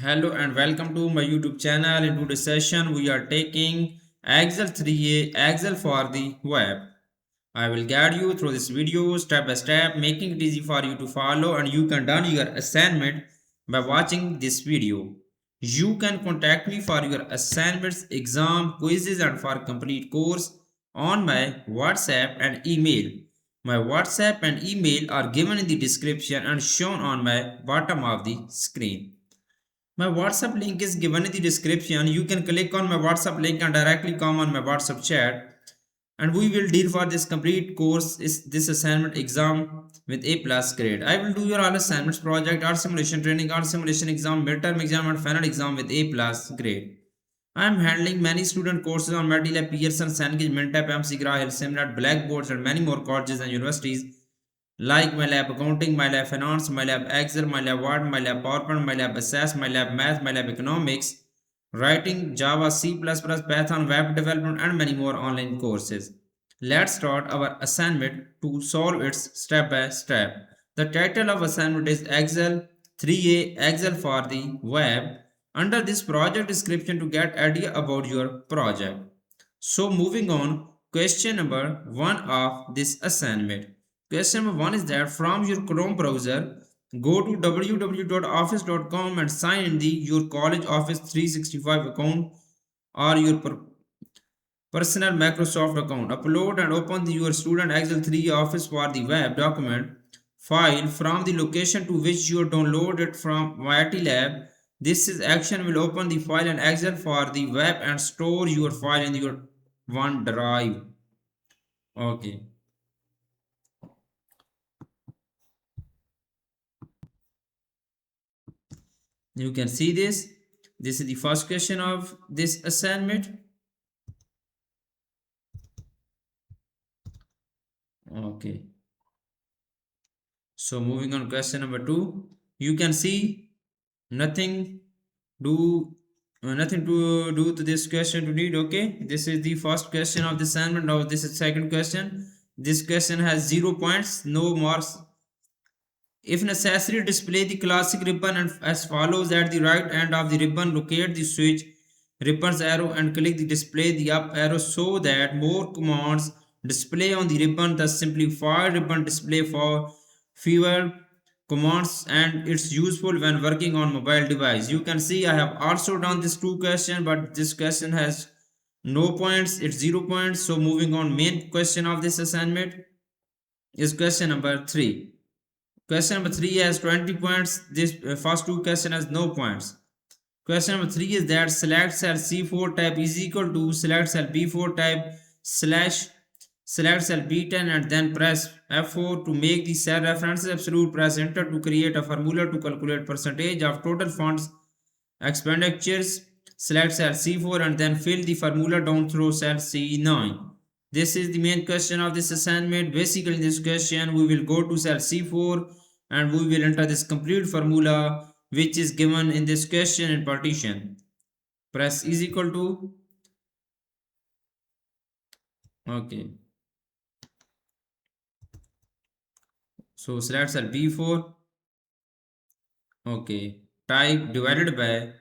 Hello and welcome to my YouTube channel. In today's session, we are taking Excel 3A, Excel for the web. I will guide you through this video step by step, making it easy for you to follow, and you can done your assignment by watching this video. You can contact me for your assignments, exam, quizzes, and for complete course on my WhatsApp and email. My WhatsApp and email are given in the description and shown on my bottom of the screen. My WhatsApp link is given in the description. You can click on my WhatsApp link and directly come on my WhatsApp chat. And we will deal for this complete course is this assignment exam with A plus grade. I will do your all assignments project, art simulation training, art simulation exam, midterm exam and final exam with A plus grade. I am handling many student courses on MyItLab, Pearson, Cengage, Mintap, MCGraw, Simlat, Blackboards and many more colleges and universities like MyLab Accounting, MyLab Finance, MyLab Excel, MyLab Word, MyLab PowerPoint, MyLab Assess, MyLab Math, MyLab Economics, Writing, Java, C++, Python, Web Development and many more online courses. Let's start our assignment to solve it step by step. The title of assignment is Excel 3A Excel for the web. Under this project description to get idea about your project. So moving on, question number 1 of this assignment. Question number 1 is that from your Chrome browser, go to www.office.com and sign in your college Office 365 account or your personal Microsoft account. Upload and open your student Excel 3 Office for the web document file from the location to which you download it from MyItLab. This is action will open the file in Excel for the web and store your file in your OneDrive. Okay. You can see this. This is the first question of this assignment. Okay. So moving on question number 2. You can see nothing to do to this question to read. Okay, this is the first question of the assignment. Now this is second question. This question has 0 points, no marks. If necessary, display the classic ribbon and as follows. At the right end of the ribbon, locate the switch ribbons arrow and click the display the up arrow so that more commands display on the ribbon. The simplified ribbon display for fewer commands and it's useful when working on mobile device. You can see I have also done this 2 question, but this question has no points, it's 0 points. So moving on, main question of this assignment is question number 3. Question number 3 has 20 points. This first 2 question has no points. Question number 3 is that select cell C4 type is equal to select cell B4 type slash select cell B10 and then press F4 to make the cell references absolute. Press enter to create a formula to calculate percentage of total funds expenditures. Select cell C4 and then fill the formula down through cell C9. This is the main question of this assignment. Basically in this question we will go to cell C4 and we will enter this complete formula which is given in this question in partition. Press is equal to. Okay. So select cell B4. Okay. Type divided by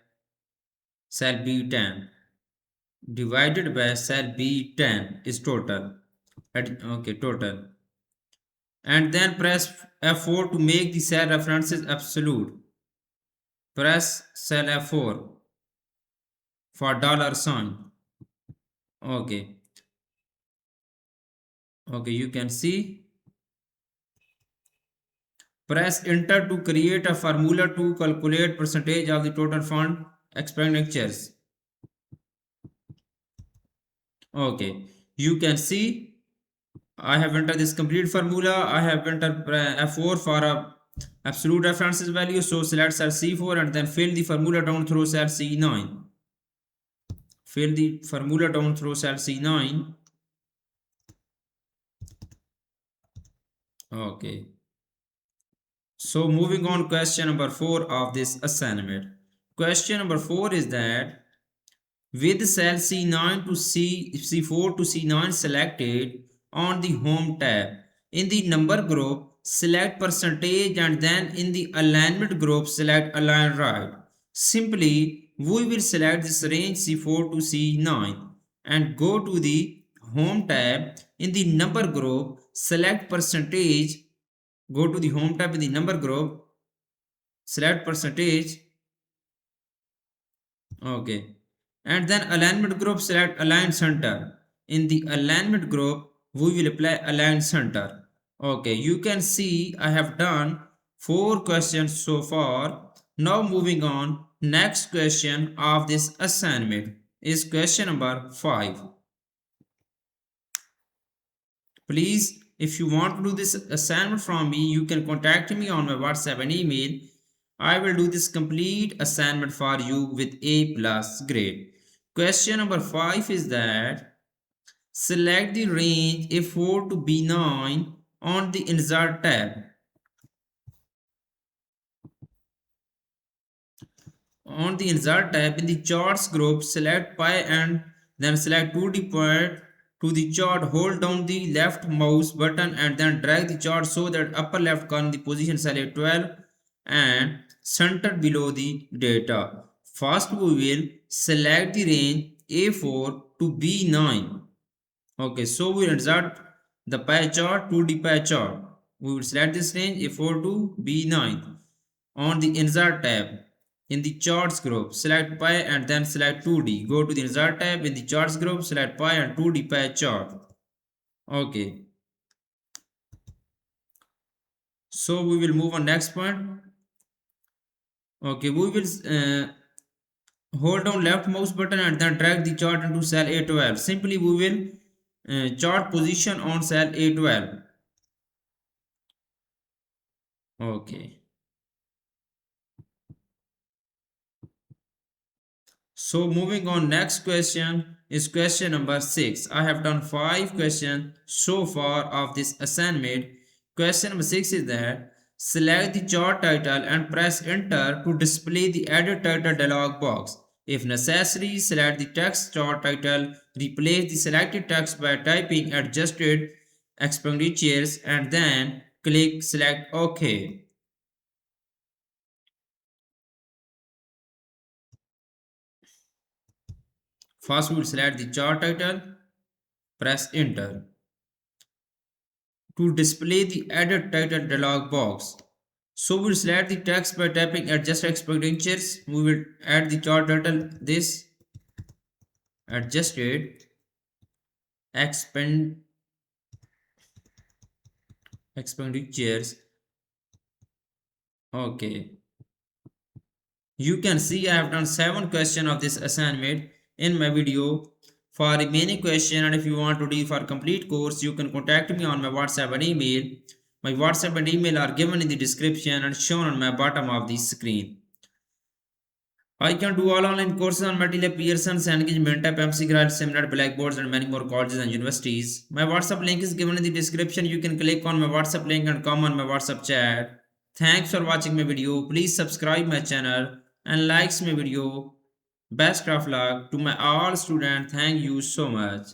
cell B10. Divided by cell B10 is total. Okay, total. And then press F4 to make the cell references absolute. Press cell F4 for dollar sign. Okay. Okay, you can see. Press enter to create a formula to calculate percentage of the total fund expenditures. Okay, you can see I have entered this complete formula. I have entered F4 for a absolute references value. So select cell C4 and then fill the formula down through cell C9. Fill the formula down through cell C9. Okay. So moving on, question number 4 of this assignment. Question number 4 is that with cell C9 to C4 to C9 selected on the home tab, in the number group select percentage and then in the alignment group select align right. Simply, we will select this range C4 to C9 and go to the Home tab. In the number group, select percentage. Go to the Home tab in the number group, select percentage. Okay. And then alignment group, select align center. In the alignment group, we will apply align center. Okay, you can see I have done 4 questions so far. Now moving on, next question of this assignment is question number 5. Please, if you want to do this assignment from me, you can contact me on my WhatsApp and email. I will do this complete assignment for you with A plus grade. Question number 5 is that select the range A4 to B9 on the insert tab. On the insert tab in the charts group, select pi and then select 2D point to the chart. Hold down the left mouse button and then drag the chart so that upper left corner the position cell A12 and center below the data. First we will select the range A4 to B9. Okay, so we will insert the pie chart, 2D pie chart. We will select this range A4 to B9 on the insert tab. In the charts group, select pi and then select 2D. Go to the insert tab. In the charts group, select pi and 2D pie chart. Okay, so we will move on next point. Okay, we will hold down left mouse button and then drag the chart into cell A12. Simply we will chart position on cell A12. Okay. So moving on, next question is question number 6. I have done 5 questions so far of this assignment. Question number 6 is that select the chart title and press enter to display the edit title dialog box. If necessary, select the text chart title, replace the selected text by typing adjusted expenditures and then click select OK. First we will select the chart title, press enter. To display the edit title dialog box. So we'll select the text by tapping adjust expenditures. We will add the chart title this adjusted expend expenditures. Okay. You can see I have done 7 questions of this assignment in my video. For remaining question and if you want to do for complete course, you can contact me on my WhatsApp and email. My WhatsApp and email are given in the description and shown on my bottom of the screen. I can do all online courses on MyItLab, Pearson, Engage, Mentap, MC Grad, Seminar, Blackboards, and many more colleges and universities. My WhatsApp link is given in the description. You can click on my WhatsApp link and come on my WhatsApp chat. Thanks for watching my video. Please subscribe my channel and likes my video. Best of luck to my all students. Thank you so much.